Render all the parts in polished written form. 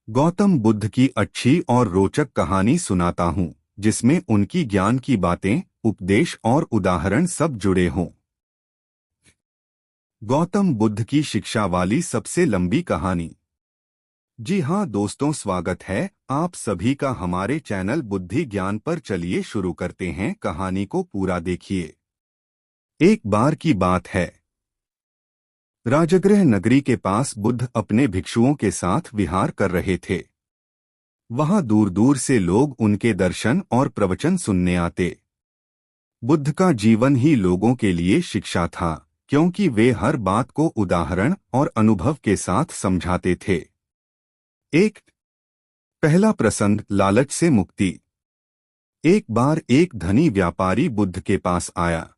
गौतम बुद्ध की अच्छी और रोचक कहानी सुनाता हूँ जिसमें उनकी ज्ञान की बातें, उपदेश और उदाहरण सब जुड़े हों। गौतम बुद्ध की शिक्षा वाली सबसे लंबी कहानी। जी हाँ दोस्तों, स्वागत है आप सभी का हमारे चैनल बुद्धि ज्ञान पर। चलिए शुरू करते हैं, कहानी को पूरा देखिए। एक बार की बात है, राजगृह नगरी के पास बुद्ध अपने भिक्षुओं के साथ विहार कर रहे थे। वहां दूर दूर से लोग उनके दर्शन और प्रवचन सुनने आते। बुद्ध का जीवन ही लोगों के लिए शिक्षा था, क्योंकि वे हर बात को उदाहरण और अनुभव के साथ समझाते थे। एक पहला प्रसंग, लालच से मुक्ति। एक बार एक धनी व्यापारी बुद्ध के पास आया।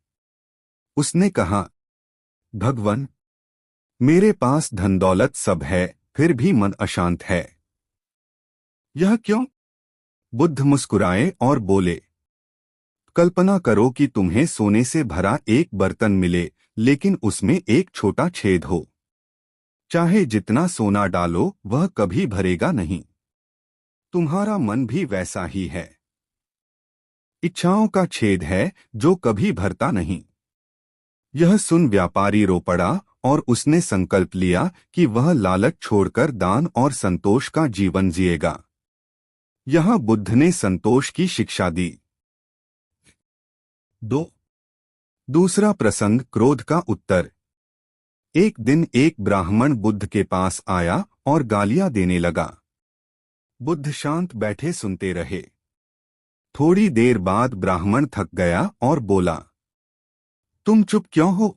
उसने कहा, भगवन, मेरे पास धन दौलत सब है, फिर भी मन अशांत है। यह क्यों? बुद्ध मुस्कुराए और बोले, कल्पना करो कि तुम्हें सोने से भरा एक बर्तन मिले, लेकिन उसमें एक छोटा छेद हो। चाहे जितना सोना डालो वह कभी भरेगा नहीं। तुम्हारा मन भी वैसा ही है। इच्छाओं का छेद है जो कभी भरता नहीं। यह सुन व्यापारी रो पड़ा और उसने संकल्प लिया कि वह लालच छोड़कर दान और संतोष का जीवन जिएगा। यहाँ बुद्ध ने संतोष की शिक्षा दी। दो दूसरा प्रसंग, क्रोध का उत्तर। एक दिन एक ब्राह्मण बुद्ध के पास आया और गालियां देने लगा। बुद्ध शांत बैठे सुनते रहे। थोड़ी देर बाद ब्राह्मण थक गया और बोला, तुम चुप क्यों हो?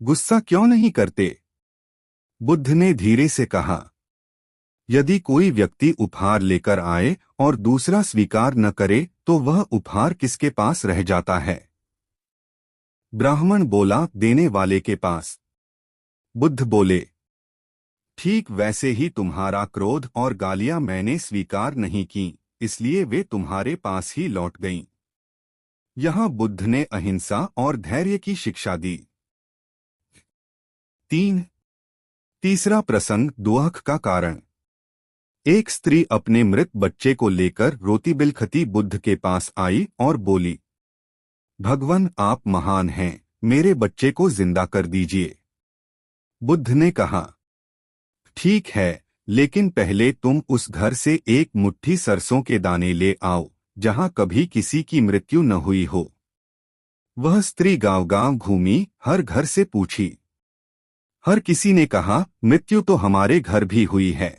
गुस्सा क्यों नहीं करते? बुद्ध ने धीरे से कहा, यदि कोई व्यक्ति उपहार लेकर आए और दूसरा स्वीकार न करे तो वह उपहार किसके पास रह जाता है? ब्राह्मण बोला, देने वाले के पास। बुद्ध बोले, ठीक वैसे ही तुम्हारा क्रोध और गालियां मैंने स्वीकार नहीं की, इसलिए वे तुम्हारे पास ही लौट गईं। यहाँ बुद्ध ने अहिंसा और धैर्य की शिक्षा दी। तीसरा प्रसंग, दुख का कारण। एक स्त्री अपने मृत बच्चे को लेकर रोती बिलखती बुद्ध के पास आई और बोली, भगवान, आप महान हैं, मेरे बच्चे को जिंदा कर दीजिए। बुद्ध ने कहा, ठीक है, लेकिन पहले तुम उस घर से एक मुट्ठी सरसों के दाने ले आओ जहां कभी किसी की मृत्यु न हुई हो। वह स्त्री गांव-गांव घूमी, हर घर से पूछी। हर किसी ने कहा, मृत्यु तो हमारे घर भी हुई है।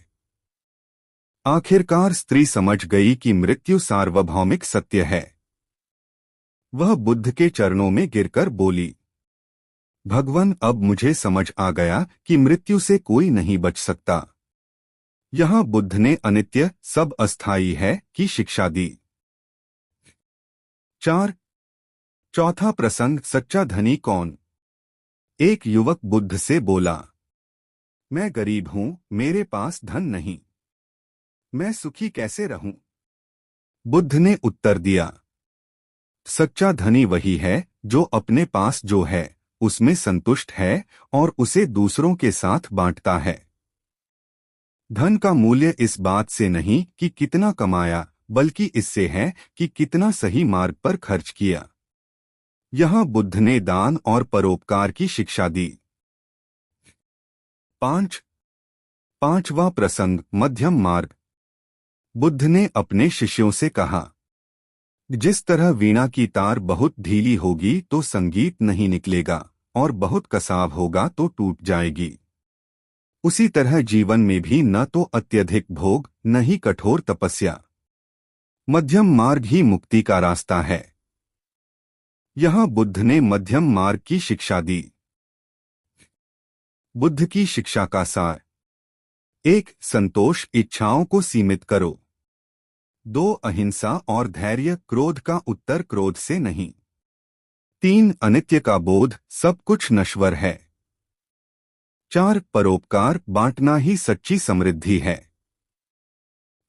आखिरकार स्त्री समझ गई कि मृत्यु सार्वभौमिक सत्य है। वह बुद्ध के चरणों में गिरकर बोली, भगवान, अब मुझे समझ आ गया कि मृत्यु से कोई नहीं बच सकता। यहाँ बुद्ध ने अनित्य, सब अस्थायी है की शिक्षा दी। चौथा प्रसंग, सच्चा धनी कौन। एक युवक बुद्ध से बोला, मैं गरीब हूं, मेरे पास धन नहीं, मैं सुखी कैसे रहूं? बुद्ध ने उत्तर दिया, सच्चा धनी वही है जो अपने पास जो है उसमें संतुष्ट है और उसे दूसरों के साथ बांटता है। धन का मूल्य इस बात से नहीं कि कितना कमाया, बल्कि इससे है कि कितना सही मार्ग पर खर्च किया। यहाँ बुद्ध ने दान और परोपकार की शिक्षा दी। पांचवा प्रसंग, मध्यम मार्ग। बुद्ध ने अपने शिष्यों से कहा, जिस तरह वीणा की तार बहुत ढीली होगी तो संगीत नहीं निकलेगा और बहुत कसाव होगा तो टूट जाएगी, उसी तरह जीवन में भी न तो अत्यधिक भोग न ही कठोर तपस्या। मध्यम मार्ग ही मुक्ति का रास्ता है। यहाँ बुद्ध ने मध्यम मार्ग की शिक्षा दी। बुद्ध की शिक्षा का सार। 1. संतोष, इच्छाओं को सीमित करो। 2. अहिंसा और धैर्य, क्रोध का उत्तर क्रोध से नहीं। 3. अनित्य का बोध, सब कुछ नश्वर है। 4. परोपकार, बांटना ही सच्ची समृद्धि है।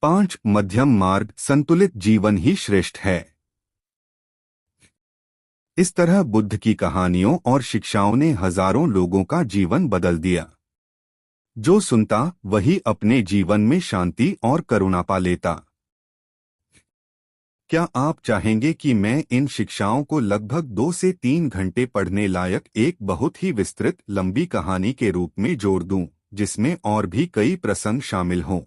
5. मध्यम मार्ग, संतुलित जीवन ही श्रेष्ठ है। इस तरह बुद्ध की कहानियों और शिक्षाओं ने हजारों लोगों का जीवन बदल दिया। जो सुनता वही अपने जीवन में शांति और करुणा पा लेता। क्या आप चाहेंगे कि मैं इन शिक्षाओं को लगभग 2 से 3 घंटे पढ़ने लायक एक बहुत ही विस्तृत लंबी कहानी के रूप में जोड़ दूं, जिसमें और भी कई प्रसंग शामिल हों?